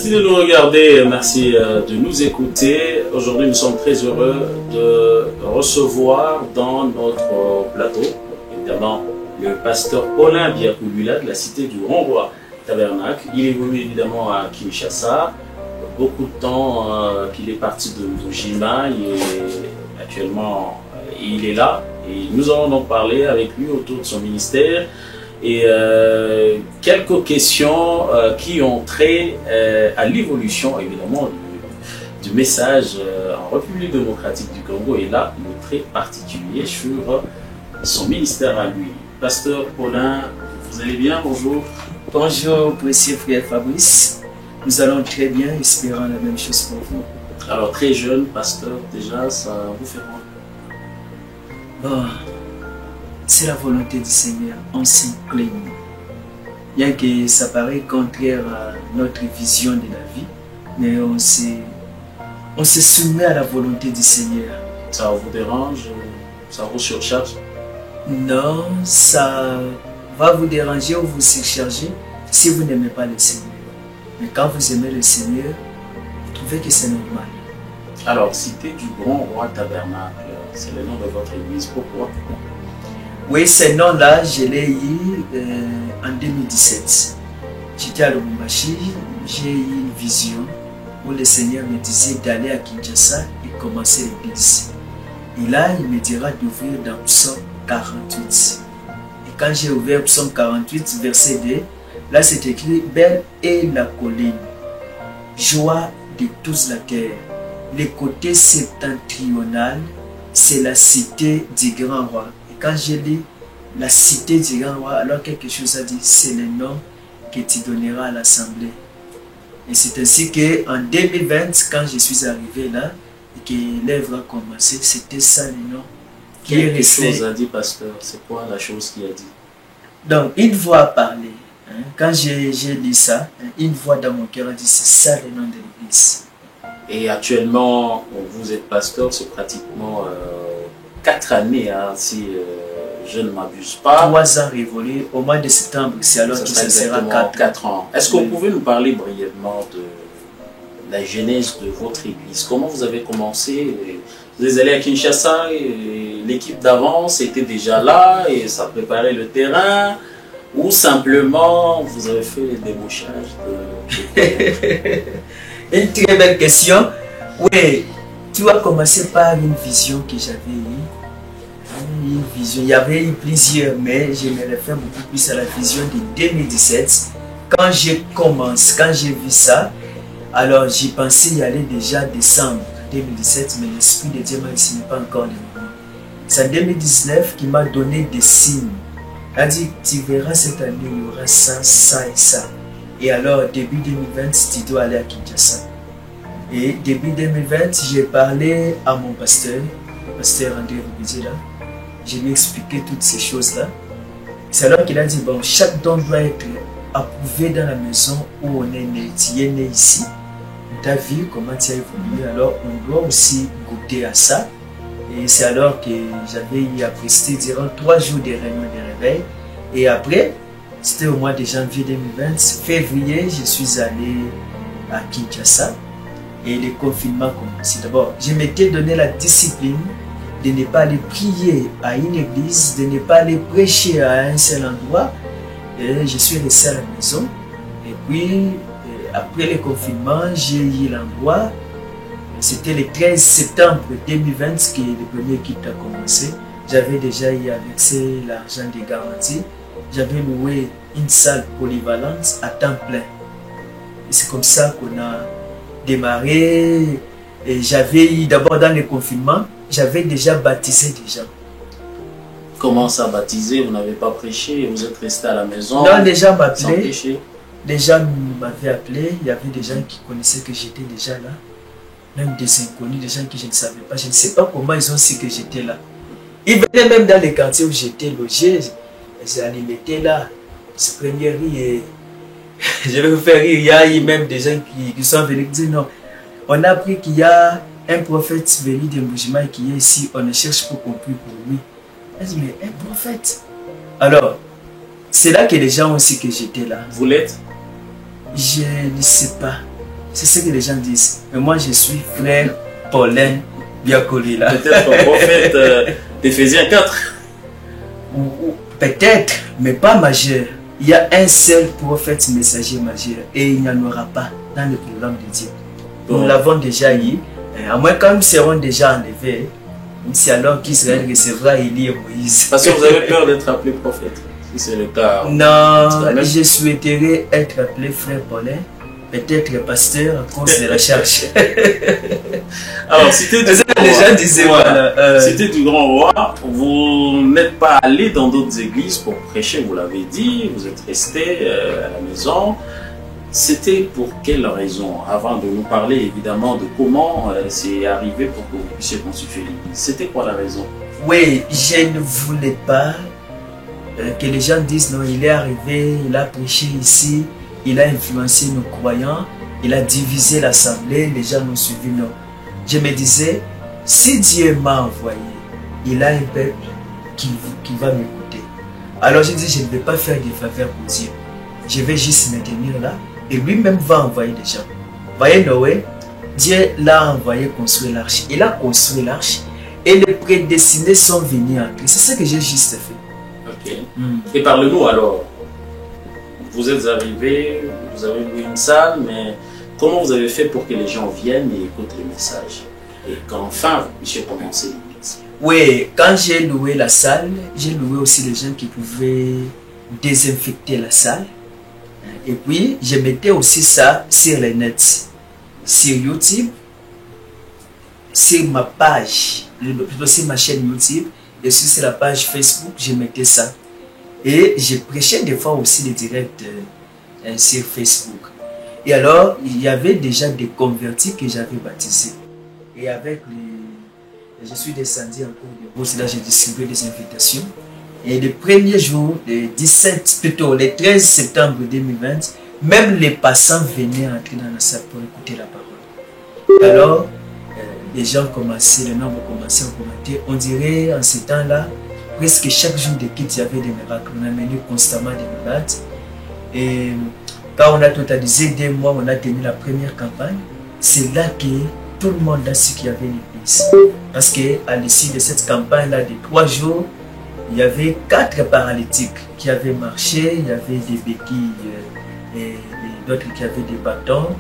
Merci de nous regarder, merci de nous écouter. Aujourd'hui, nous sommes très heureux de recevoir dans notre plateau, évidemment, le pasteur Paulin Biakoulula de la cité du Grand-Roi Tabernacle. Il évolue évidemment à Kinshasa. Beaucoup de temps qu'il est parti de Mujima et actuellement il est là. Et nous allons donc parler avec lui autour de son ministère et quelques questions qui ont trait à l'évolution évidemment du message en République démocratique du Congo et là le trait particulier sur son ministère à lui. Pasteur Paulin, vous allez bien? Bonjour. Bonjour précieux frère Fabrice, nous allons très bien, espérant la même chose pour vous. Alors très jeune pasteur, déjà ça vous fait quoi? Bon, c'est la volonté du Seigneur, on s'y plaît. Bien que ça paraît contraire à notre vision de la vie, mais on se soumet à la volonté du Seigneur. Ça vous dérange? Ça vous surcharge? Non, ça va vous déranger ou vous surcharger si vous n'aimez pas le Seigneur. Mais quand vous aimez le Seigneur, vous trouvez que c'est normal. Alors, cité du Grand-Roi Tabernacle, c'est le nom de votre église. Pourquoi? Oui, ce nom-là, je l'ai eu en 2017. J'étais à Lubumbashi, j'ai eu une vision où le Seigneur me disait d'aller à Kinshasa et commencer l'église. Et là, il me dira d'ouvrir dans Psaume 48. Et quand j'ai ouvert Psaume 48, verset 2, là c'est écrit « Belle est la colline, joie de tous la terre. Le côté septentrional, c'est la cité du grand roi. » Et quand j'ai lu la cité du grand roi, alors quelque chose a dit « C'est le nom que tu donneras à l'assemblée. » Et c'est ainsi qu'en 2020, quand je suis arrivé là, et que l'œuvre a commencé, c'était ça le nom. Quelque chose a dit, pasteur. C'est quoi la chose qu'il a dit? Donc, une voix a parlé. Quand j'ai lu ça, une voix dans mon cœur a dit, c'est ça le nom de l'église. Et actuellement, vous êtes pasteur, c'est pratiquement 4 années, hein, si je ne m'abuse pas. 3 ans révolus, au mois de septembre, c'est alors que ça sera 4 ans. Est-ce que vous pouvez nous parler brièvement de la genèse de votre église? Comment vous avez commencé? Vous êtes allé à Kinshasa et l'équipe d'avance était déjà là et ça préparait le terrain, ou simplement vous avez fait le débauchage de... Une très belle question. Oui, tu as commencé par une vision que j'avais eue. Une vision, il y avait eu plusieurs, mais je me réfère beaucoup plus à la vision de 2017. Quand j'ai commencé, quand j'ai vu ça, alors j'y pensais y aller déjà décembre 2017, mais l'Esprit de Dieu m'a dit ce n'est pas encore le moment. C'est en 2019 qu'il m'a donné des signes. Il a dit, tu verras cette année, il y aura ça, ça et ça. Et alors, début 2020, tu dois aller à Kinshasa. Et début 2020, j'ai parlé à mon pasteur, le pasteur André Rubizela. Je lui ai expliqué toutes ces choses-là. C'est alors qu'il a dit, bon, chaque don doit être approuvé dans la maison où on est né. Tu es né ici. Ta vie, comment tu as évolué, alors on doit aussi goûter à ça. Et c'est alors que j'avais eu à prester durant 3 jours de réunion de réveil. Et après, c'était au mois de janvier 2020, février, je suis allé à Kinshasa et le confinement commençait. D'abord, je m'étais donné la discipline de ne pas aller prier à une église, de ne pas aller prêcher à un seul endroit. Et je suis resté à la maison. Et puis, après le confinement, j'ai eu l'endroit. C'était le 13 septembre 2020 que le premier kit a commencé. J'avais déjà eu avec l'argent de garantie. J'avais loué une salle polyvalente à temps plein. Et c'est comme ça qu'on a démarré. Et j'avais eu d'abord dans le confinement, j'avais déjà baptisé des gens. Comment ça, baptiser? Vous n'avez pas prêché, vous êtes resté à la maison? Non, les gens m'appelaient. Les gens m'avaient appelé, il y avait des gens qui connaissaient que j'étais déjà là. Même des inconnus, des gens que je ne savais pas. Je ne sais pas comment ils ont su que j'étais là. Ils venaient même dans les quartiers où j'étais logé. Ils étaient là. Se prenaient rire et je vais vous faire rire. Il y a eu même des gens qui sont venus dire non. On a appris qu'il y a un prophète venu de Mujima qui est ici. On ne cherche pas compris pour lui. Je dis mais un prophète. Alors, c'est là que les gens ont su que j'étais là. Vous l'êtes? Je ne sais pas. C'est ce que les gens disent. Mais moi, je suis frère Paulin Biakolila. Peut-être prophète d'Éphésiens 4. Peut-être, mais pas majeur. Il y a un seul prophète messager majeur et il n'y en aura pas dans le programme de Dieu. Nous l'avons déjà eu. À moins quand nous serons déjà enlevés, c'est alors qu'Israël recevra Élie et Moïse. Parce que vous avez peur d'être appelé prophète. Si c'est le cas. Non, je souhaiterais être appelé frère Paulin, peut-être pasteur à cause de la charge. Alors, cité du Cité du Grand Roi, vous n'êtes pas allé dans d'autres églises pour prêcher, vous l'avez dit, vous êtes resté à la maison. C'était pour quelle raison? Avant de nous parler évidemment de comment c'est arrivé pour que vous puissiez constituer l'église, c'était quoi la raison? Oui, je ne voulais pas que les gens disent non, il est arrivé, il a prêché ici, il a influencé nos croyants, il a divisé l'assemblée, les gens m'ont suivi. Non. Je me disais, si Dieu m'a envoyé, il a un peuple qui va m'écouter. Alors je dis, je ne vais pas faire des faveurs pour Dieu. Je vais juste me tenir là et lui-même va envoyer des gens. Voyez Noé, Dieu l'a envoyé construire l'arche. Il a construit l'arche et les prédestinés sont venus en Christ. C'est ce que j'ai juste fait. Ok. Et parle-nous alors. Vous êtes arrivé, vous avez loué une salle, mais comment vous avez fait pour que les gens viennent et écoutent le message? Et qu'enfin vous puissiez commencer l'église? Oui, quand j'ai loué la salle, j'ai loué aussi les gens qui pouvaient désinfecter la salle. Et puis, je mettais aussi ça sur les nets, sur YouTube, sur ma page, plutôt sur ma chaîne YouTube, et sur la page Facebook, je mettais ça. Et je prêchais des fois aussi des directs sur Facebook. Et alors, il y avait déjà des convertis que j'avais baptisés. Et avec je suis descendu en cours de route, là j'ai distribué des invitations. Et le premier jour, le 13 septembre 2020, même les passants venaient entrer dans la salle pour écouter la parole. Alors, les gens commençaient, le nombre commençait à augmenter. On dirait en ce temps-là, presque chaque jour de quitte, il y avait des miracles. On a mené constamment des miracles. Et quand on a totalisé 2 mois, on a tenu la première campagne. C'est là que tout le monde a su qu'il y avait une église. Parce qu'à l'issue de cette campagne-là de 3 jours, il y avait 4 paralytiques qui avaient marché, il y avait des béquilles et d'autres qui avaient des bâtons.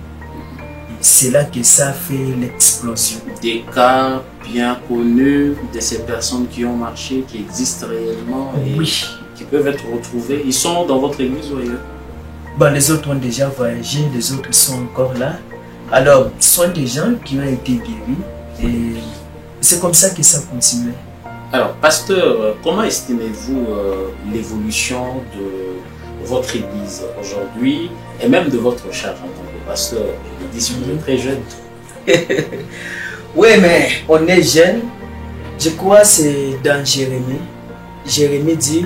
C'est là que ça a fait l'explosion. Des cas bien connus de ces personnes qui ont marché, qui existent réellement et oui, qui peuvent être retrouvés. Ils sont dans votre église ou ailleurs? Bon, les autres ont déjà voyagé, les autres sont encore là. Alors, ce sont des gens qui ont été guéris et c'est comme ça que ça continuait. Alors, pasteur, comment estimez-vous l'évolution de votre église aujourd'hui et même de votre charge en tant que pasteur? Je dis, vous êtes très jeune. Oui, mais on est jeune. Je crois que c'est dans Jérémie. Jérémie dit,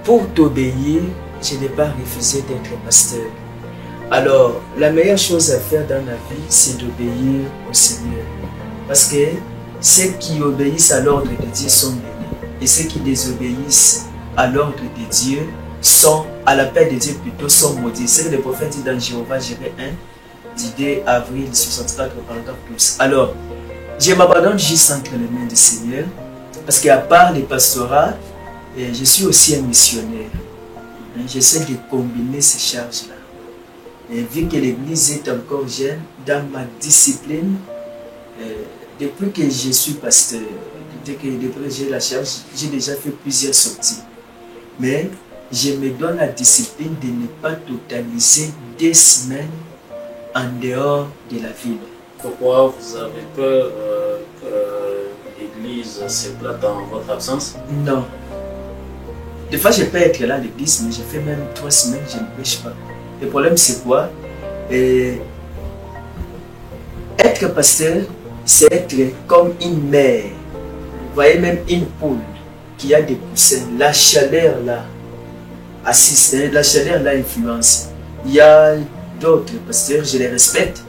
pour t'obéir, je n'ai pas refusé d'être pasteur. Alors, la meilleure chose à faire dans la vie, c'est d'obéir au Seigneur. Parce que ceux qui obéissent à l'ordre de Dieu sont bénis. Et ceux qui désobéissent à l'ordre de Dieu sont, à la paix de Dieu plutôt, sont maudits. C'est ce que le prophète dit dans Jéhovah, Jérémie 1, du 2 avril 64, paragraphe 12. Alors, je m'abandonne juste entre les mains du Seigneur. Parce qu'à part les pastorats, je suis aussi un missionnaire. J'essaie de combiner ces charges-là. Et vu que l'église est encore jeune, dans ma discipline, depuis que je suis pasteur, depuis que j'ai la charge, j'ai déjà fait plusieurs sorties. Mais je me donne la discipline de ne pas totaliser 2 semaines en dehors de la ville. Pourquoi vous avez peur que l'église s'éclate dans votre absence? Non. Des fois, je peux être là à l'église, mais je fais même 3 semaines, je ne prêche pas. Le problème, c'est quoi? Être pasteur, c'est être comme une mère. Vous voyez, même une poule qui a des poussins. La chaleur là, assiste, la chaleur là influence. Il y a d'autres pasteurs, je les respecte,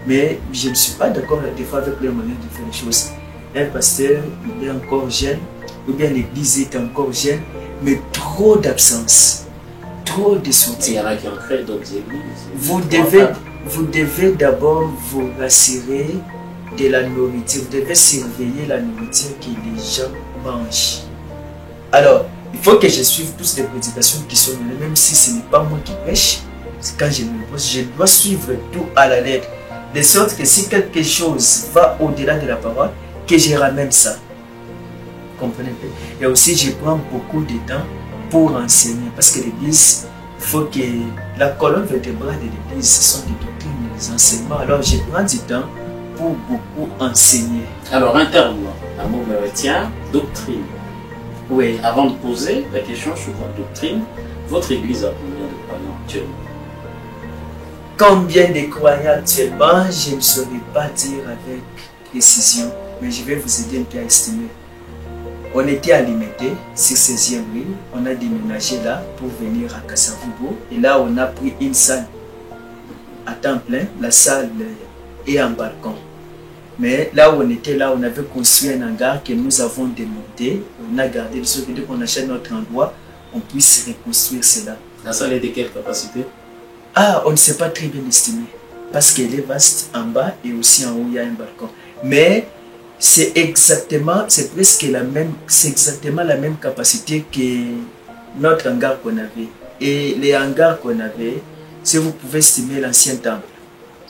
mais je ne suis pas d'accord des fois avec leur manière de faire les choses. Un pasteur, il est encore jeune, ou bien l'église est encore jeune, mais trop d'absence. Trop de soutien. Il y en a qui ont créé d'autres églises. Vous devez, vous devez d'abord vous rassurer de la nourriture. Vous devez surveiller la nourriture que les gens mangent. Alors, il faut que je suive toutes les prédications qui sont données, même si ce n'est pas moi qui prêche. Quand je me pose, je dois suivre tout à la lettre. De sorte que si quelque chose va au-delà de la parole, que je ramène ça. Comprenez? Et aussi, je prends beaucoup de temps pour enseigner. Parce que l'Église, il faut que la colonne vertébrale de l'Église, ce sont des doctrines, des enseignements. Alors, je prends du temps pour beaucoup enseigner. Alors, un terme, un mot me retient, doctrine. Oui. Avant de poser la question sur votre doctrine, votre Église a combien de croyants actuellement? Combien de croyants actuellement, je ne saurais pas dire avec précision, mais je vais vous aider un peu à estimer. On était à Limité, sur 16e rue, on a déménagé là pour venir à Kasavubo, et là on a pris une salle à temps plein, la salle est en balcon. Mais là où on était, là on avait construit un hangar que nous avons démonté, on a gardé le souvenir dès qu'on achète notre endroit, on puisse reconstruire cela. La salle est de quelle capacité? Ah, on ne sait pas très bien estimer, parce qu'elle est vaste en bas et aussi en haut il y a un balcon. Mais c'est presque exactement la même capacité que notre hangar qu'on avait. Et les hangars qu'on avait, si vous pouvez estimer l'ancien temple,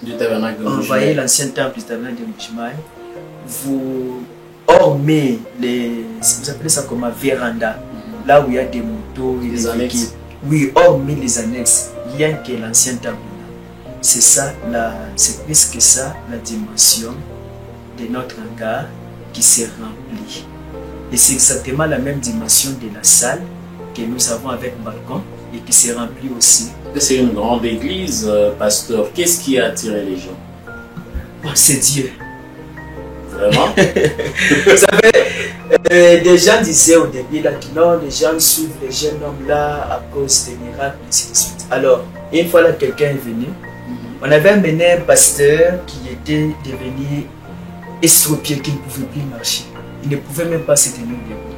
du tabernacle de vous voyez l'ancien temple du tabernacle de Mujimai, vous hormis vous appelez ça comme un véranda, là où il y a des motos et des annexes. Oui, hormis les annexes, rien que l'ancien temple. C'est ça, c'est presque ça la dimension de notre hangar qui s'est remplie. Et c'est exactement la même dimension de la salle que nous avons avec balcon et qui s'est remplie aussi. C'est une grande église, pasteur. Qu'est-ce qui a attiré les gens? Oh, c'est Dieu. Vraiment? Vous savez, des gens disaient au début là, que non, les gens suivent les jeunes hommes là à cause des miracles, et ainsi de suite. Alors, une fois là, quelqu'un est venu. On avait amené un pasteur qui était devenu estropié, qui ne pouvait plus marcher. Il ne pouvait même pas se tenir debout.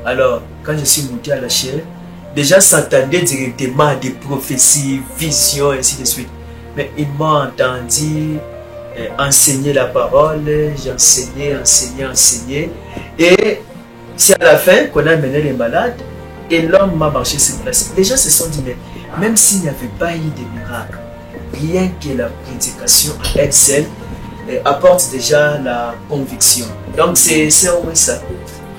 Alors, quand je suis monté à la chaire, déjà s'entendait directement à des prophéties, visions, ainsi de suite. Mais ils m'ont entendu enseigner la parole, j'enseignais, enseigné. Et c'est à la fin qu'on a amené les malades et l'homme m'a marché sur place. Les gens se sont dit, mais même s'il n'y avait pas eu de miracle, rien que la prédication à elle seule apporte déjà la conviction. Donc c'est au moins ça.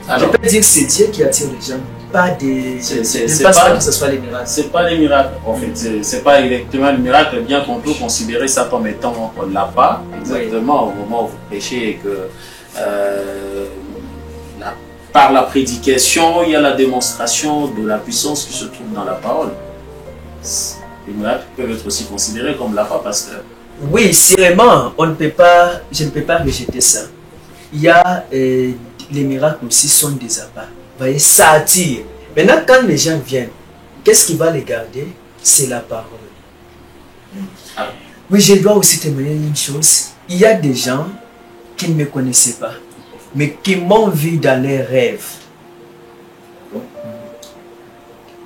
Alors, je peux dire que c'est Dieu qui attire les gens, pas des... C'est pas que ce soit les miracles. C'est pas les miracles, en fait. C'est pas exactement le miracle, bien qu'on peut considérer ça comme étant qu'on ne l'a pas, exactement au moment où vous prêchez et que par la prédication, il y a la démonstration de la puissance qui se trouve dans la parole. Les miracles peuvent être aussi considérés comme la part pasteur. Oui, sûrement, je ne peux pas rejeter ça. Il y a les miracles aussi sont des appâts. Vous voyez, ça attire. Maintenant, quand les gens viennent, qu'est-ce qui va les garder? C'est la parole. Oui, je dois aussi témoigner une chose. Il y a des gens qui ne me connaissaient pas, mais qui m'ont vu dans leurs rêves.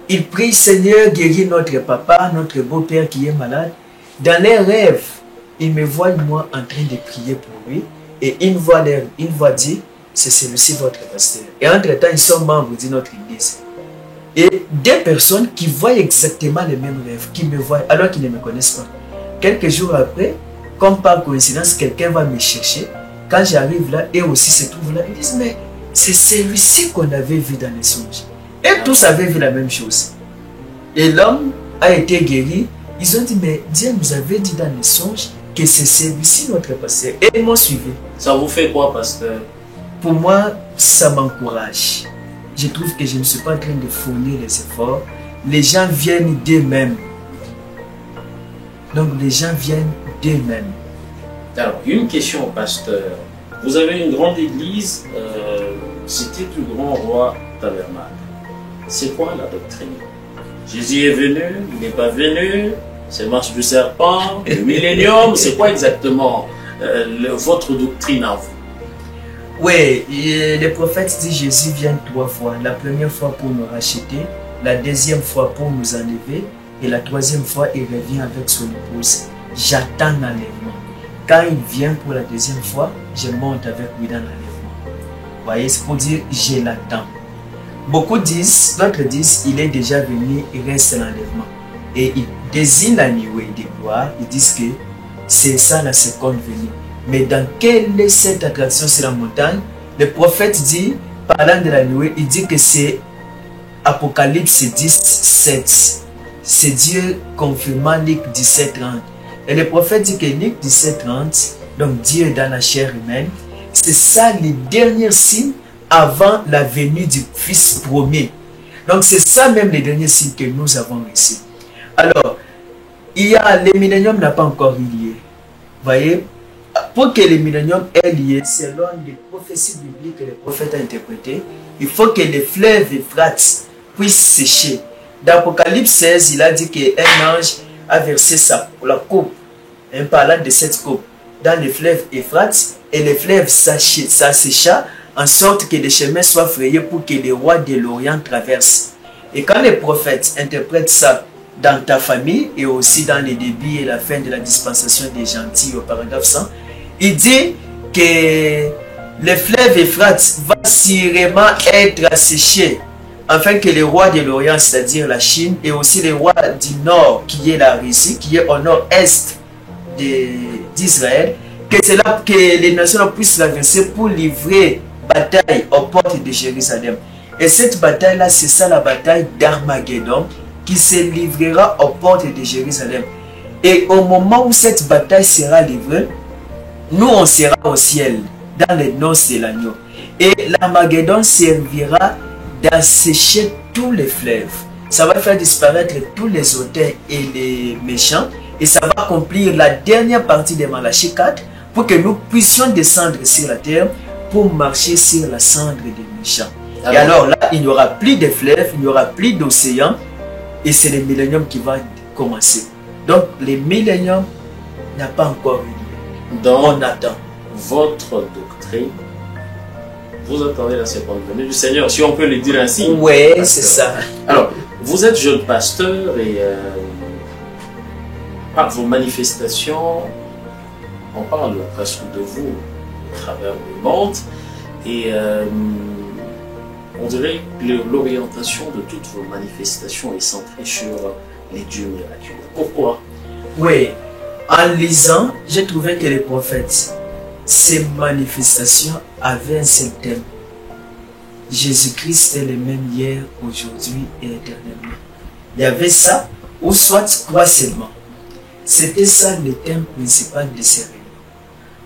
Ils prient, Seigneur, guéris notre papa, notre beau-père qui est malade. Dans leurs rêves, ils me voient moi en train de prier pour lui. Et une voix dit, c'est celui-ci votre pasteur. Et entre-temps, ils sont membres de notre église. Et des personnes qui voient exactement les mêmes rêves, qui me voient alors qu'ils ne me connaissent pas. Quelques jours après, comme par coïncidence, quelqu'un va me chercher. Quand j'arrive là, eux aussi se trouvent là. Ils disent, mais c'est celui-ci qu'on avait vu dans les songes. Et tous avaient vu la même chose. Et l'homme a été guéri. Ils ont dit, mais Dieu nous avait dit dans les songes que c'est celui-ci notre pasteur. Et ils m'ont suivi. Ça vous fait quoi, pasteur? Pour moi, ça m'encourage. Je trouve que je ne suis pas en train de fournir les efforts. Les gens viennent d'eux-mêmes. Donc les gens viennent d'eux-mêmes. Alors, une question au pasteur. Vous avez une grande église, cité du grand roi Tabernacle. C'est quoi la doctrine? Jésus est venu, il n'est pas venu, c'est marche du serpent, le millénium, c'est quoi exactement votre doctrine à vous? Oui, le prophète dit Jésus vient 3 fois. La première fois pour nous racheter, la deuxième fois pour nous enlever, et la troisième fois il revient avec son épouse. j'attends l'enlèvement. Quand il vient pour la deuxième fois, je monte avec lui dans l'enlèvement. Vous voyez, c'est pour dire je l'attends. Beaucoup disent, d'autres disent, il est déjà venu, il reste l'enlèvement. Et ils désignent la nuée des gloires, ils disent que c'est ça la seconde venue. Mais dans quelle est cette attraction sur la montagne? Le prophète dit, parlant de la nuée, il dit que c'est Apocalypse 17. C'est Dieu confirmant Luc 17:30. Et le prophète dit que Luc 17:30, donc Dieu dans la chair humaine, c'est ça les derniers signes avant la venue du Fils promis. Donc c'est ça même les derniers signes que nous avons reçus. Alors, le millénium n'a pas encore eu lieu. Vous voyez, pour que le millénium ait lieu, selon les prophéties bibliques que le prophète a interprétées, il faut que les fleuves Euphrates puissent sécher. Dans Apocalypse 16, il a dit qu'un ange a versé la coupe, parlant de cette coupe, dans les fleuves Euphrates, et les fleuves s'assécha, en sorte que les chemins soient frayés pour que les rois de l'Orient traversent. Et quand les prophètes interprètent ça dans ta famille, et aussi dans les débuts et la fin de la dispensation des gentils au paragraphe 100, il dit que le fleuve Euphrates va sûrement être asséché, afin que les rois de l'Orient, c'est-à-dire la Chine, et aussi les rois du Nord, qui est la Russie, qui est au nord-est d'Israël, que les nations puissent traverser pour livrer bataille aux portes de Jérusalem. Et cette bataille-là, c'est ça la bataille d'Armageddon, qui se livrera aux portes de Jérusalem. Et au moment où cette bataille sera livrée, nous on sera au ciel, dans les noces de l'agneau. Et l'Armageddon servira d'assécher tous les fleuves. Ça va faire disparaître tous les auteurs et les méchants. Et ça va accomplir la dernière partie de Malachie 4 pour que nous puissions descendre sur la terre pour marcher sur la cendre des méchants. Et alors là, il n'y aura plus de fleuves, il n'y aura plus d'océans. Et c'est le millénium qui va commencer. Donc le millénium n'a pas encore eu lieu. Dans on attend. Votre doctrine, vous attendez la seconde venue du Seigneur, si on peut le dire ainsi. Oui, c'est ça. Alors, vous êtes jeune pasteur et par vos manifestations, on parle presque de vous à travers le monde et on dirait que l'orientation de toutes vos manifestations est centrée sur les dieux miraculeux. Pourquoi? Oui, en lisant, j'ai trouvé que les prophètes, ces manifestations avaient un seul thème. Jésus-Christ est le même hier, aujourd'hui et éternellement. Il y avait ça, ou soit croire seulement. C'était ça le thème principal de ces réunions.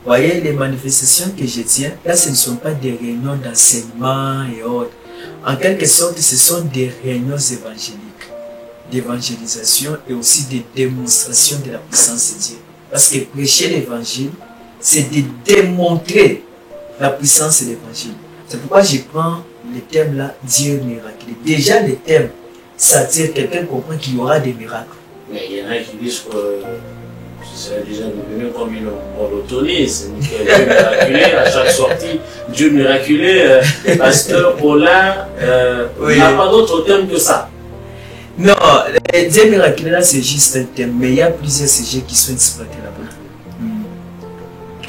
Vous voyez, les manifestations que je tiens, là ce ne sont pas des réunions d'enseignement et autres. En quelque sorte, ce sont des réunions évangéliques, d'évangélisation et aussi de démonstration de la puissance de Dieu. Parce que prêcher l'évangile, c'est de démontrer la puissance de l'évangile. C'est pourquoi je prends le thème là, Dieu miraculeux. Déjà le thème, ça attire quelqu'un comprend qu'il y aura des miracles. Mais il y en a qui disent que c'est déjà devenu comme une monotonie. C'est Dieu miraculé à chaque sortie. Dieu miraculé, pasteur Paulin, il n'y a pas d'autre thème que ça. Non, Dieu miraculé là c'est juste un thème, mais il y a plusieurs sujets qui sont exploités là-bas.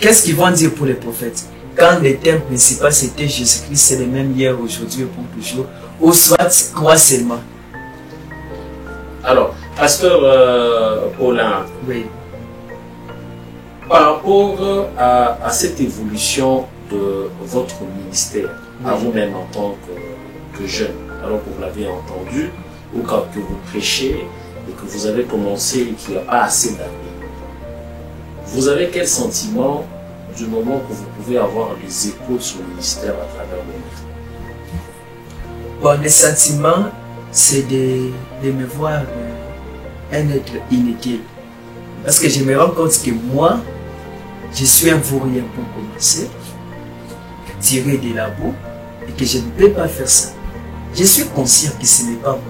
Qu'est-ce qu'ils vont dire pour les prophètes? Quand le thème principal c'était Jésus-Christ, c'est le même hier, aujourd'hui et pour toujours, ou soit croire seulement. Alors, pasteur Paulin, oui. Par rapport à cette évolution de votre ministère, à vous-même en tant que jeune, alors que vous l'avez entendu, ou quand que vous prêchez et que vous avez commencé et qu'il n'y a pas assez d'années, vous avez quel sentiment du moment que vous pouvez avoir les échos de ce ministère à travers le monde? Bon, le sentiment, c'est de me voir un être inutile. Parce que je me rends compte que moi, je suis un vaurien pour commencer, tiré de la boue, et que je ne peux pas faire ça. Je suis conscient que ce n'est pas moi.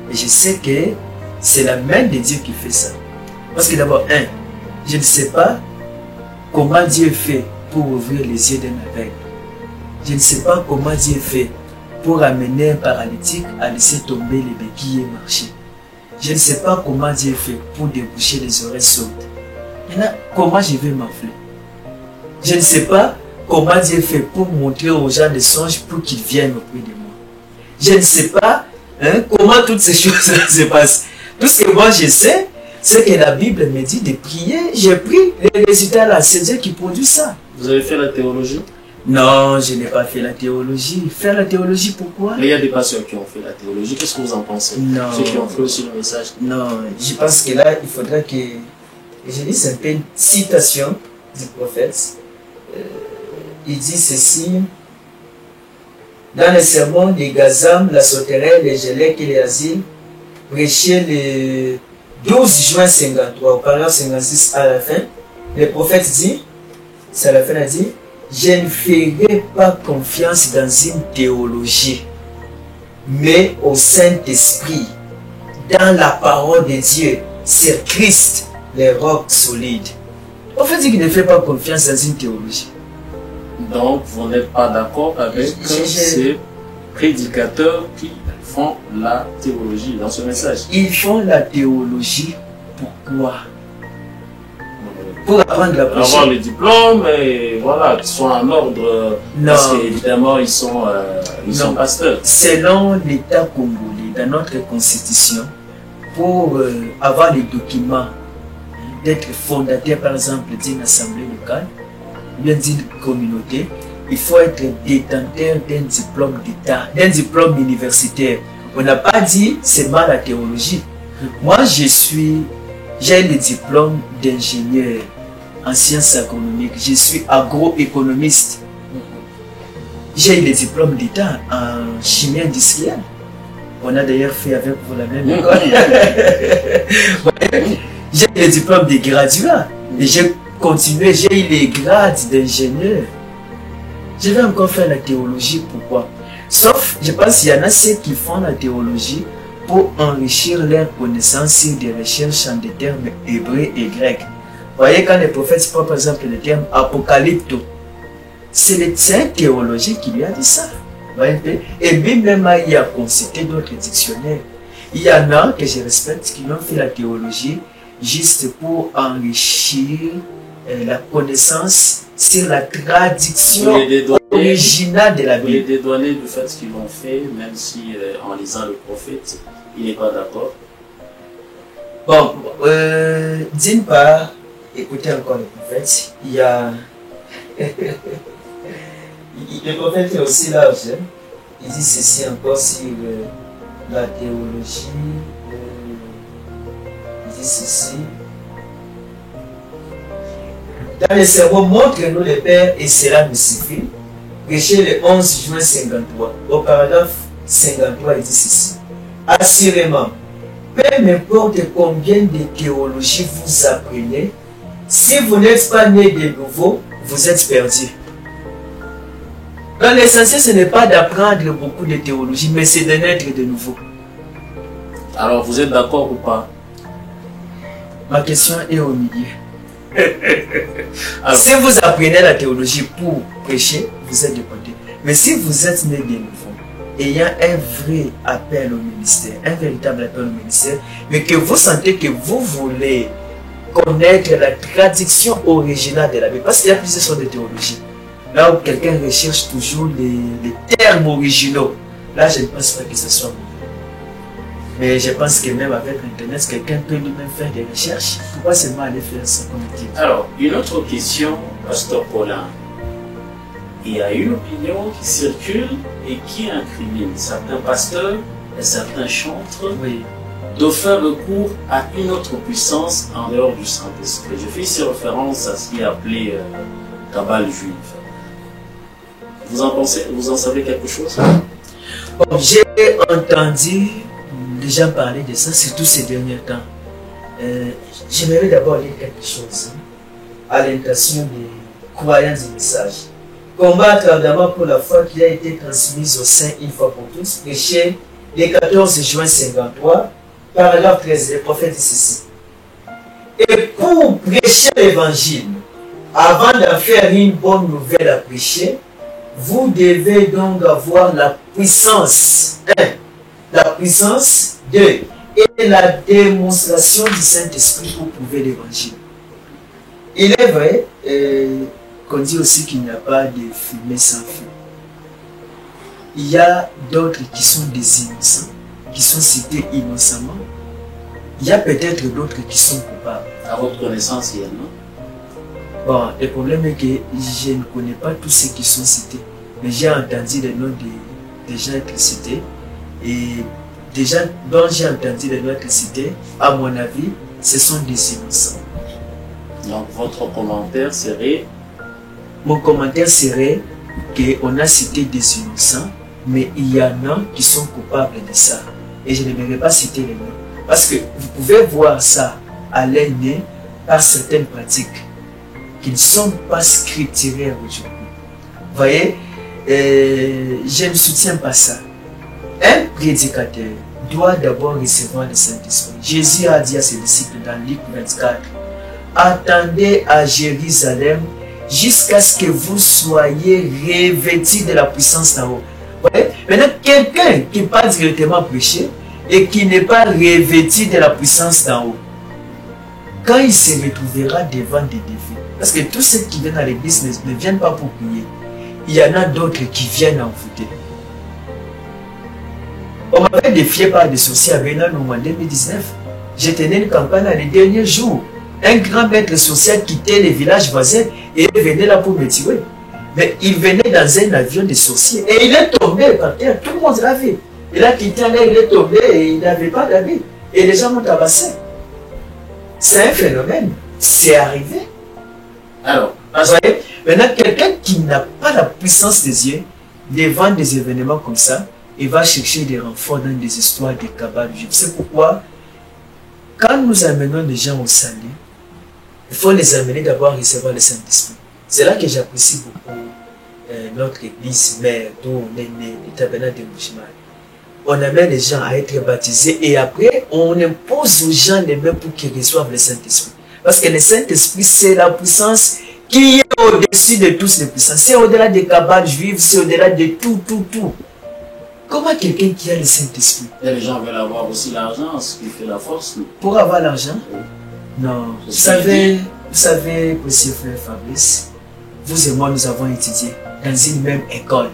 Et je sais que c'est la main de Dieu qui fait ça. Parce que d'abord, je ne sais pas comment Dieu fait pour ouvrir les yeux d'un aveugle. Je ne sais pas comment Dieu fait pour amener un paralytique à laisser tomber les béquilles et marcher. Je ne sais pas comment Dieu fait pour déboucher les oreilles sourdes. Maintenant, comment je vais m'enfler? Je ne sais pas comment Dieu fait pour montrer aux gens des songes pour qu'ils viennent auprès de moi. Je ne sais pas comment toutes ces choses se passent. Tout ce que moi je sais, c'est que la Bible me dit de prier. J'ai pris les résultats là. C'est Dieu qui produit ça. Vous avez fait la théologie? Non, je n'ai pas fait la théologie. Faire la théologie, pourquoi? Mais il y a des pasteurs qui ont fait la théologie. Qu'est-ce que vous en pensez? Non. Ceux qui ont fait aussi le message? Non, je pense que là, il faudrait que... Je lis un peu une citation du prophète. Il dit ceci. Dans le sermon de Gazam, la sauterelle, les Gélèques et les Asiles, prêché le 12 juin 53, au paragraphe 56 à la fin, le prophète dit, c'est à la fin, il a dit, je ne ferai pas confiance dans une théologie, mais au Saint-Esprit, dans la parole de Dieu, c'est Christ, le roc solide. Le prophète dit qu'il ne fait pas confiance dans une théologie. Donc, vous n'êtes pas d'accord avec ces prédicateurs qui font la théologie dans ce message? Ils font la théologie, pourquoi? Pour apprendre la prêcher. Avoir les diplômes et voilà, qu'ils soient en ordre. Non. Parce qu'évidemment, ils sont pasteurs. Selon l'État congolais, dans notre constitution, pour avoir les documents d'être fondateur, par exemple, d'une assemblée locale, bien d'une communauté, il faut être détenteur d'un diplôme d'État, d'un diplôme universitaire. On n'a pas dit seulement la théologie. Moi, j'ai le diplôme d'ingénieur en sciences économiques. Je suis agroéconomiste. J'ai le diplôme d'État en chimie industrielle. On a d'ailleurs fait avec vous la même école. J'ai le diplôme de graduat. Et j'ai continué, j'ai eu les grades d'ingénieur. Je vais encore faire la théologie, pourquoi? Sauf, je pense qu'il y en a ceux qui font la théologie pour enrichir leur connaissance sur des recherches en des termes hébreux et grecs. Vous voyez, quand les prophètes prennent par exemple le terme apocalypto, c'est un théologien qui lui a dit ça. Et lui même il a consulté d'autres dictionnaires. Il y en a que je respecte qui ont fait la théologie juste pour enrichir la connaissance sur la traduction originale de la Bible. Il est dédouané du fait qu'ils l'ont fait, même si en lisant le prophète, il n'est pas d'accord. Bon, d'une part, écoutez encore le prophète, il y a... le prophète est aussi large, hein? Il dit ceci encore sur la théologie, il dit ceci. Dans le sermon, montre-nous le Père et cela nous suffit. Prêché le 11 juin 53. Au paragraphe 53, il dit ceci. Assurément, peu importe combien de théologie vous apprenez, si vous n'êtes pas né de nouveau, vous êtes perdu. Dans l'essentiel, ce n'est pas d'apprendre beaucoup de théologie, mais c'est de naître de nouveau. Alors, vous êtes d'accord ou pas? Ma question est au milieu. Si vous apprenez la théologie pour prêcher, vous êtes de côté. Mais si vous êtes né de nouveau, ayant un vrai appel au ministère, un véritable appel au ministère, mais que vous sentez que vous voulez connaître la traduction originale de la Bible, parce qu'il y a plusieurs sortes de théologie. Là où quelqu'un recherche toujours les termes originaux, là je ne pense pas que ce soit bon. Mais je pense que même avec Internet, quelqu'un peut lui-même faire des recherches. Pourquoi seulement aller faire ça comme dit? Alors, une autre question, Pasteur Paulin. Il y a une opinion qui circule et qui incrimine certains pasteurs et certains chantres de faire recours à une autre puissance en dehors du Saint-Esprit. Je fais ici référence à ce qui est appelé cabale juive. Vous en pensez? Vous en savez quelque chose? Bon, j'ai entendu déjà parler de ça, surtout ces derniers temps. J'aimerais d'abord lire quelque chose à l'intention des croyants du message. Combattre ardemment pour la foi qui a été transmise au sein une fois pour tous, prêché le 14 juin 53, paragraphe 13, le prophète dit ceci. Et pour prêcher l'évangile, avant d'en faire une bonne nouvelle à prêcher, vous devez donc avoir la puissance. La puissance 2 et la démonstration du Saint-Esprit pour prouver l'évangile. Il est vrai qu'on dit aussi qu'il n'y a pas de fumée sans feu. Il y a d'autres qui sont des innocents, qui sont cités innocemment. Il y a peut-être d'autres qui sont coupables. À votre connaissance, il y en a? Bon, le problème est que je ne connais pas tous ceux qui sont cités. Mais j'ai entendu les noms des gens être cités. Et des gens dont j'ai entendu les noms être cités, à mon avis, ce sont des innocents. Donc votre commentaire serait? Mon commentaire serait qu'on a cité des innocents, mais il y en a qui sont coupables de ça. Et je n'aimerais pas citer les noms. Parce que vous pouvez voir ça à l'œil nu par certaines pratiques qui ne sont pas scripturaires aujourd'hui. Vous voyez, je ne soutiens pas ça. Un prédicateur doit d'abord recevoir le Saint-Esprit. Jésus a dit à ses disciples dans Luc 24, « Attendez à Jérusalem jusqu'à ce que vous soyez revêtis de la puissance d'en haut. » Maintenant, quelqu'un qui n'est pas directement prêché et qui n'est pas revêtu de la puissance d'en haut, quand il se retrouvera devant des défis, parce que tous ceux qui viennent à l'église ne viennent pas pour prier, il y en a d'autres qui viennent envoûter. On m'avait défié par des sorciers à Bénin en 2019. J'ai tenu une campagne les derniers jours. Un grand maître sorcier quittait les villages voisins et venait là pour me tuer. Mais il venait dans un avion de sorciers et il est tombé par terre. Tout le monde l'a vu. Il a quitté là, il est tombé et il n'avait pas d'habit. Et les gens m'ont tabassé. C'est un phénomène. C'est arrivé. Alors, voyez, maintenant, quelqu'un qui n'a pas la puissance des Dieu, devant des événements comme ça, il va chercher des renforts dans des histoires de cabales juives. C'est pourquoi, quand nous amenons les gens au salut, il faut les amener d'abord à recevoir le Saint-Esprit. C'est là que j'apprécie beaucoup notre église mère, d'où on est né, le tabernacle de Mouchimar. On amène les gens à être baptisés et après, on impose aux gens les mains pour qu'ils reçoivent le Saint-Esprit. Parce que le Saint-Esprit, c'est la puissance qui est au-dessus de toutes les puissances. C'est au-delà des cabales juives, c'est au-delà de tout. Comment quelqu'un qui a le Saint-Esprit? Les gens veulent avoir aussi l'argent, ce qui fait la force. Pour avoir l'argent? Non. Vous savez, monsieur frère Fabrice, vous et moi, nous avons étudié dans une même école.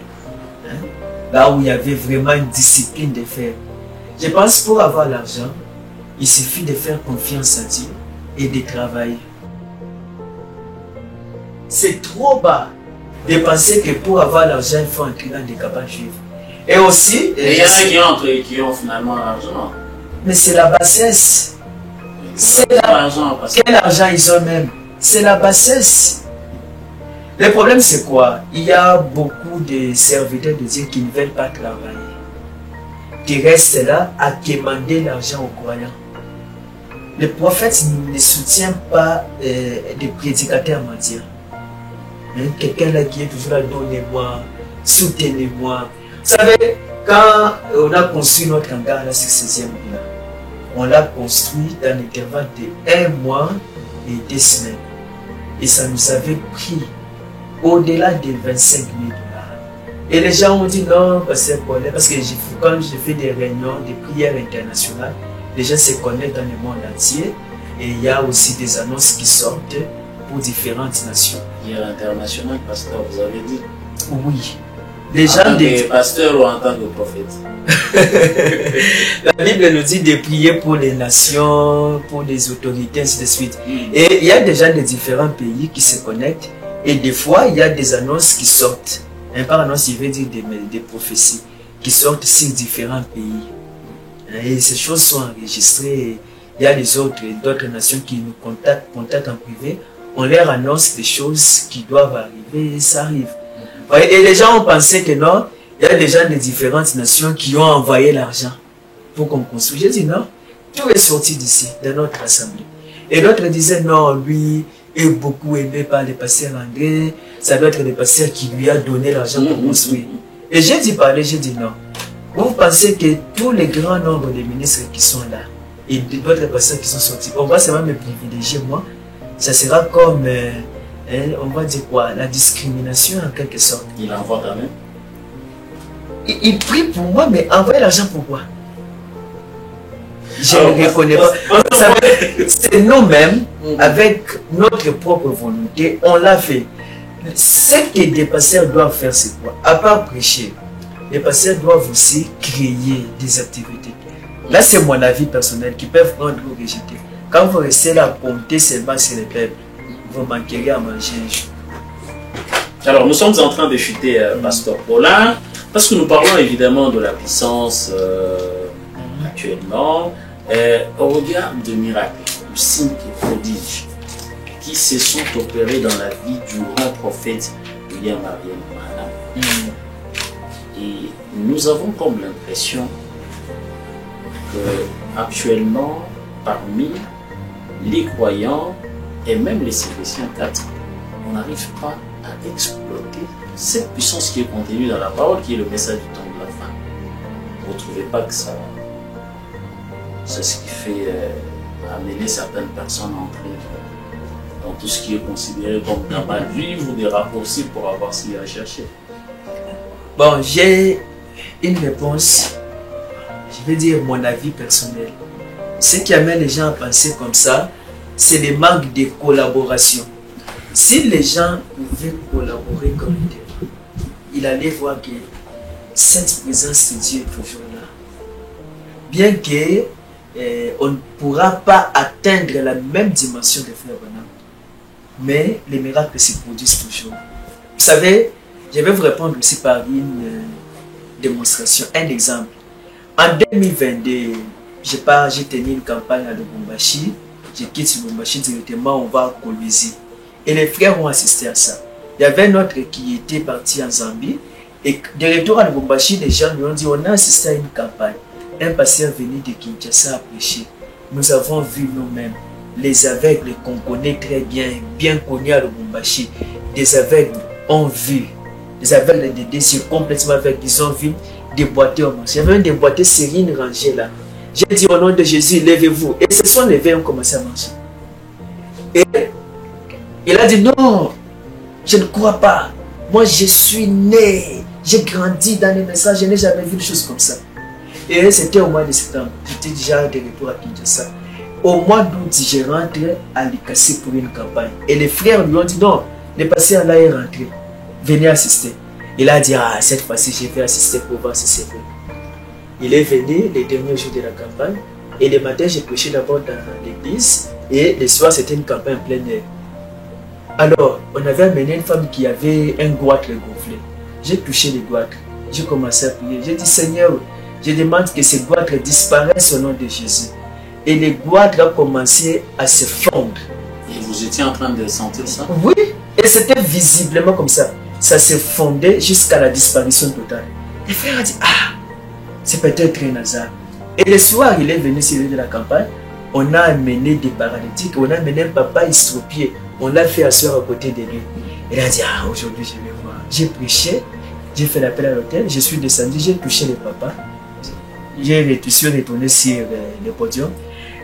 Hein? Là où il y avait vraiment une discipline de faire. Je pense pour avoir l'argent, il suffit de faire confiance à Dieu et de travailler. C'est trop bas de penser que pour avoir l'argent, il faut entrer dans des cabanes juives. Et aussi... Et il y en a qui entrent et qui ont finalement l'argent. Mais c'est la bassesse. Quel argent ils ont même? C'est la bassesse. Le problème c'est quoi? Il y a beaucoup de serviteurs de Dieu qui ne veulent pas travailler. Qui restent là à demander l'argent aux croyants. Le prophète ne soutient pas des prédicateurs mendiants. Quelqu'un là qui est toujours là, donnez-moi, soutenez-moi. Vous savez, quand on a construit notre hangar là, sur 16e là, on l'a construit dans l'intervalle de 1 mois et 2 semaines. Et ça nous avait pris au-delà de 25 000 $. Et les gens ont dit non, c'est un problème. Parce que quand je fais des réunions, des prières internationales, les gens se connaissent dans le monde entier. Et il y a aussi des annonces qui sortent pour différentes nations. Prière internationale, pasteur, vous avez dit? Oui. Les gens en tant que pasteur ou en tant que prophète? La Bible nous dit de prier pour les nations, pour les autorités, ainsi de suite. Et il y a des gens de différents pays qui se connectent. Et des fois, il y a des annonces qui sortent. Par annonce, il veut dire des prophéties qui sortent sur différents pays. Et ces choses sont enregistrées. Il y a d'autres nations qui nous contactent en privé. On leur annonce des choses qui doivent arriver et ça arrive. Et les gens ont pensé que non, il y a des gens de différentes nations qui ont envoyé l'argent pour qu'on construise. J'ai dit non, tout est sorti d'ici, de notre assemblée. Et d'autres disaient non, lui est beaucoup aimé par le pasteur André, ça doit être le pasteur qui lui a donné l'argent pour construire. Et j'ai dit non. Vous pensez que tous les grands nombres de ministres qui sont là, et d'autres pasteurs qui sont sortis, on va seulement me privilégier moi, ça sera comme... on va dire quoi? La discrimination en quelque sorte. Il envoie quand même. Il prie pour moi, mais envoyer l'argent pourquoi? Je ne reconnais pas. Vous savez, c'est nous-mêmes, avec notre propre volonté, on l'a fait. Ce que des pasteurs doivent faire, c'est quoi? À part prêcher, les pasteurs doivent aussi créer des activités. Là, c'est mon avis personnel qui peuvent prendre ou rejeter. Quand vous restez là, compter seulement sur les peuples, vous manquerez à manger un jour. Alors, nous sommes en train de chuter, Pasteur Paulin, parce que nous parlons évidemment de la puissance actuellement, au regard de miracles, de signes et prodiges qui se sont opérés dans la vie du grand prophète William Marion Branham. Et nous avons comme l'impression que actuellement, parmi les croyants et même les Célestiens 4, on n'arrive pas à exploiter cette puissance qui est contenue dans la parole, qui est le message du temps de la fin. Vous ne trouvez pas que ça, c'est ce qui fait amener certaines personnes à entrer dans tout ce qui est considéré comme un mal vivre ou des raccourcis pour avoir ce qu'il y a à chercher? Bon, j'ai une réponse, je vais dire mon avis personnel. Ce qui amène les gens à penser comme ça, c'est le manque de collaboration. Si les gens pouvaient collaborer comme il allait voir que cette présence de Dieu est toujours là. Bien que on ne pourra pas atteindre la même dimension de Frère Branham, mais les miracles se produisent toujours. Vous savez, je vais vous répondre aussi par une démonstration, un exemple. En 2022, j'ai tenu une campagne à Lubumbashi. Je quitte Lubumbashi directement, on va à Kolwezi. Et les frères ont assisté à ça. Il y avait un autre qui était parti en Zambie. Et de retour à Lubumbashi, les gens lui ont dit, on a assisté à une campagne. Un pasteur venu de Kinshasa a prêché. Nous avons vu nous-mêmes les aveugles qu'on connaît très bien, bien connus à Lubumbashi. Des aveugles ont vu. Les aveugles des désirs complètement aveugles, ils ont vu déboîter au marché. Il y avait un déboîté, c'est une rangée là. J'ai dit au nom de Jésus, levez-vous. Et ce sont levés et ont commencé à marcher. Et il a dit non, je ne crois pas. Moi, je suis né, j'ai grandi dans les messages, je n'ai jamais vu de choses comme ça. Et c'était au mois de septembre. J'étais déjà de retour à Kinshasa. Au mois d'août, je rentre à Likasi pour une campagne. Et les frères lui ont dit non, le pasteur là est rentré. Venez assister. Il a dit ah, cette fois-ci, je vais assister pour voir si c'est vrai. Il est venu les derniers jours de la campagne. Et le matin, j'ai prêché d'abord dans l'église. Et le soir, c'était une campagne en plein air. Alors, on avait amené une femme qui avait un goitre gonflé. J'ai touché le goitre. J'ai commencé à prier. J'ai dit, Seigneur, je demande que ces goitres disparaissent au nom de Jésus. Et le goitre a commencé à se fondre. Et vous étiez en train de sentir ça? Oui, et c'était visiblement comme ça. Ça se fondait jusqu'à la disparition totale. Le frère a dit, ah, c'est peut-être un hasard. Et le soir, il est venu sur l'île de la campagne. On a amené des paralytiques, on a amené un papa estropié. On l'a fait asseoir à côté de lui. Il a dit, ah, aujourd'hui je vais voir. J'ai prêché, j'ai fait l'appel à l'hôtel, je suis descendu, j'ai touché le papa. Je suis retourné sur le podium.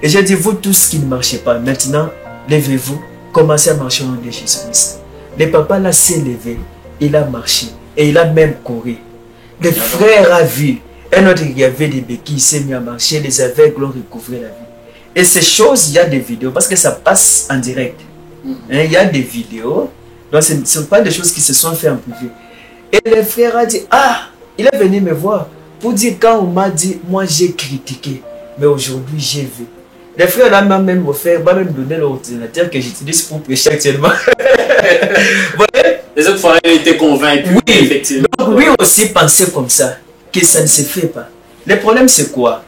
Et j'ai dit, vous tous qui ne marchez pas, maintenant, levez-vous, commencez à marcher au nom de Jésus-Christ. Le papa là s'est levé, il a marché et il a même couru. Le frère a vu, un autre qui avait des béquilles, il s'est mis à marcher, les aveugles ont recouvré la vie. Et ces choses, il y a des vidéos, parce que ça passe en direct. Il y a des vidéos, donc ce ne sont pas des choses qui se sont faites en privé. Et le frère a dit, ah, il est venu me voir pour dire quand on m'a dit, moi j'ai critiqué, mais aujourd'hui j'ai vu. Le frère là m'a même offert, m'a même donné l'ordinateur que j'utilise pour prêcher actuellement. Les autres fois, il était convaincu. Oui, effectivement. Donc lui aussi pensait comme ça, que ça ne se fait pas. Le problème c'est quoi?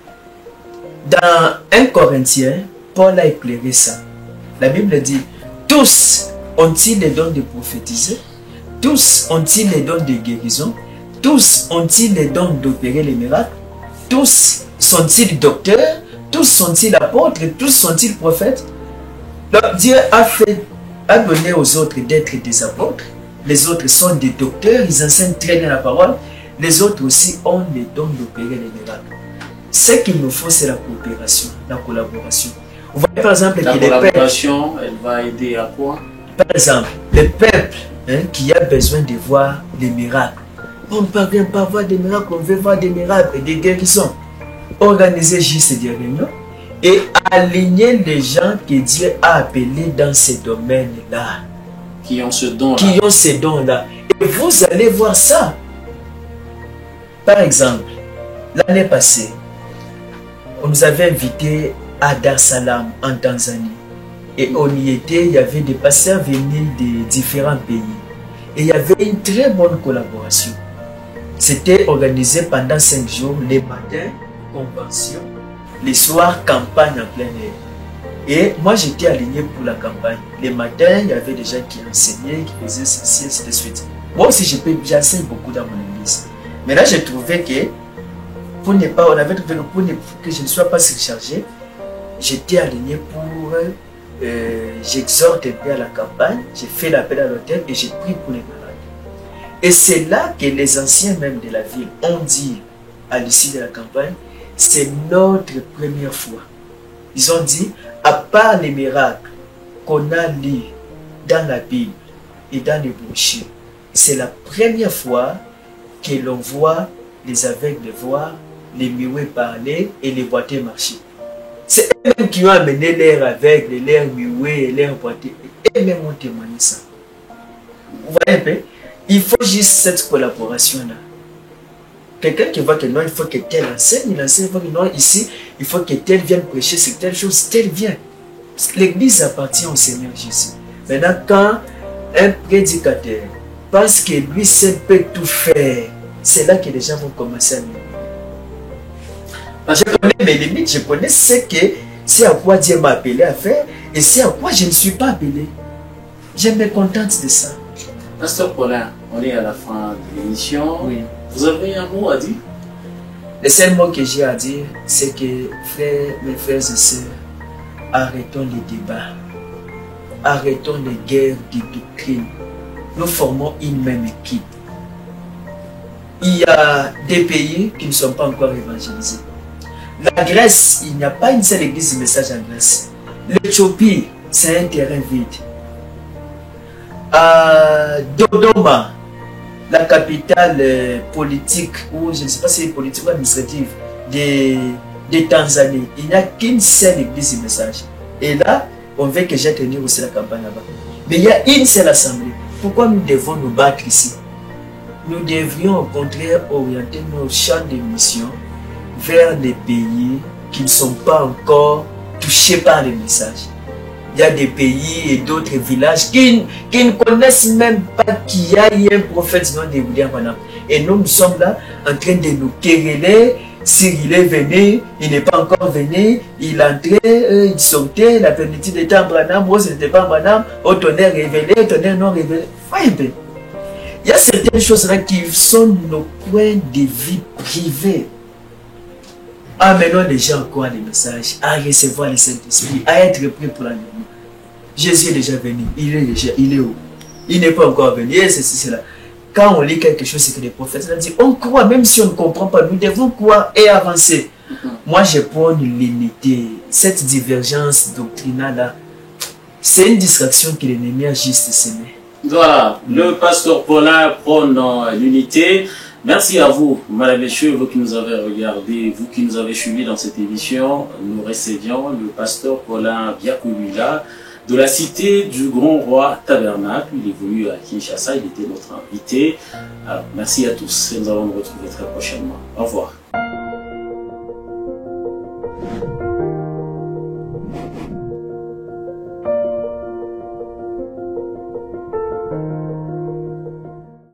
Dans 1 Corinthiens, Paul a éclairé ça. La Bible dit, tous ont-ils les dons de prophétiser? Tous ont-ils les dons de guérison? Tous ont-ils les dons d'opérer les miracles? Tous sont-ils docteurs? Tous sont-ils apôtres? Tous sont-ils prophètes? Donc Dieu a donné aux autres d'être des apôtres. Les autres sont des docteurs, ils enseignent très bien la parole. Les autres aussi ont les dons d'opérer les miracles. Ce qu'il nous faut, c'est la coopération, la collaboration. Vous voyez par exemple la collaboration, elle va aider à quoi? Par exemple, le peuple qui a besoin de voir des miracles. On ne parvient pas à voir des miracles, on veut voir des miracles et des guérisons. Organisez juste des réunions et aligner les gens que Dieu a appelés dans ces domaines-là. Qui ont ce don-là. Qui ont ces dons-là. Et vous allez voir ça. Par exemple, l'année passée, on nous avait invités à Dar es Salaam en Tanzanie. Et on y était, il y avait des pasteurs venus de différents pays. Et il y avait une très bonne collaboration. C'était organisé pendant 5 jours, les matins, convention, les soirs, campagne en plein air. Et moi, j'étais aligné pour la campagne. Les matins, il y avait des gens qui enseignaient, qui faisaient ceci, ainsi de suite. Moi aussi, j'enseigne beaucoup dans mon église. Mais là, j'ai trouvé que, pour que je ne sois pas surchargé, j'étais aligné pour... j'exhorte un peu à la campagne, j'ai fait l'appel à l'hôtel et j'ai prié pour les malades. Et c'est là que les anciens même de la ville ont dit, à l'issue de la campagne, c'est notre première fois. Ils ont dit, à part les miracles qu'on a lus dans la Bible et dans les brochures, c'est la première fois que l'on voit les aveugles voir, les muets parler et les boiteux marcher. C'est eux-mêmes qui ont amené l'air aveugle, l'air muet, l'air boiteux. Eux-mêmes ont témoigné ça. Vous voyez un peu? Il faut juste cette collaboration-là. Quelqu'un qui voit que non, il faut que tel enseigne, il enseigne, il faut que non, ici, il faut que tel vienne prêcher sur telle chose, tel vient. L'église appartient au Seigneur Jésus. Maintenant, quand un prédicateur pense que lui seul peut tout faire, c'est là que les gens vont commencer à m'aimer. Je connais mes limites, je connais c'est à quoi Dieu m'a appelé à faire et c'est à quoi je ne suis pas appelé. Je me contente de ça. Pasteur Paulin, on est à la fin de l'émission. Oui. Vous avez un mot à dire? Le seul mot que j'ai à dire, c'est que mes frères et sœurs, arrêtons les débats. Arrêtons les guerres de doctrine. Nous formons une même équipe. Il y a des pays qui ne sont pas encore évangélisés. La Grèce, il n'y a pas une seule église de message en Grèce. L'Éthiopie, c'est un terrain vide. À Dodoma, la capitale politique, ou je ne sais pas si c'est politique ou administrative, de Tanzanie, il n'y a qu'une seule église de message. Et là, on veut que j'ai tenu aussi la campagne là-bas. Mais il y a une seule assemblée. Pourquoi nous devons nous battre ici? Nous devrions au contraire orienter nos champs de mission vers les pays qui ne sont pas encore touchés par les messages. Il y a des pays et d'autres villages qui ne connaissent même pas qu'il y a eu un prophète du nom de William Branham. Et nous sommes là en train de nous quereller. S'il est venu, il n'est pas encore venu, il entrait, il sortait, la plénitude était en Branham, moi ce n'était pas en Branham, au tonnerre révélé, au tonnerre non révélé. Il y a certaines choses là qui sont nos points de vie privés. Amenons les gens encore à les messages, à recevoir le Saint-Esprit, à être prêts pour l'enlèvement. Jésus est déjà venu, il est où? Il n'est pas encore venu, et c'est là. Quand on lit quelque chose, c'est que les prophètes ont dit, on croit, même si on ne comprend pas, nous devons croire et avancer. Moi, je prends l'unité, cette divergence doctrinale-là, c'est une distraction que l'ennemi a juste semée. Voilà, le pasteur Paulin prône l'unité. Merci à vous, madame et messieurs, vous qui nous avez regardé, vous qui nous avez suivis dans cette émission. Nous recevions le pasteur Paulin Biakoulila de la cité du Grand Roi Tabernacle. Il évolue à Kinshasa, il était notre invité. Alors, merci à tous et nous allons nous retrouver très prochainement. Au revoir.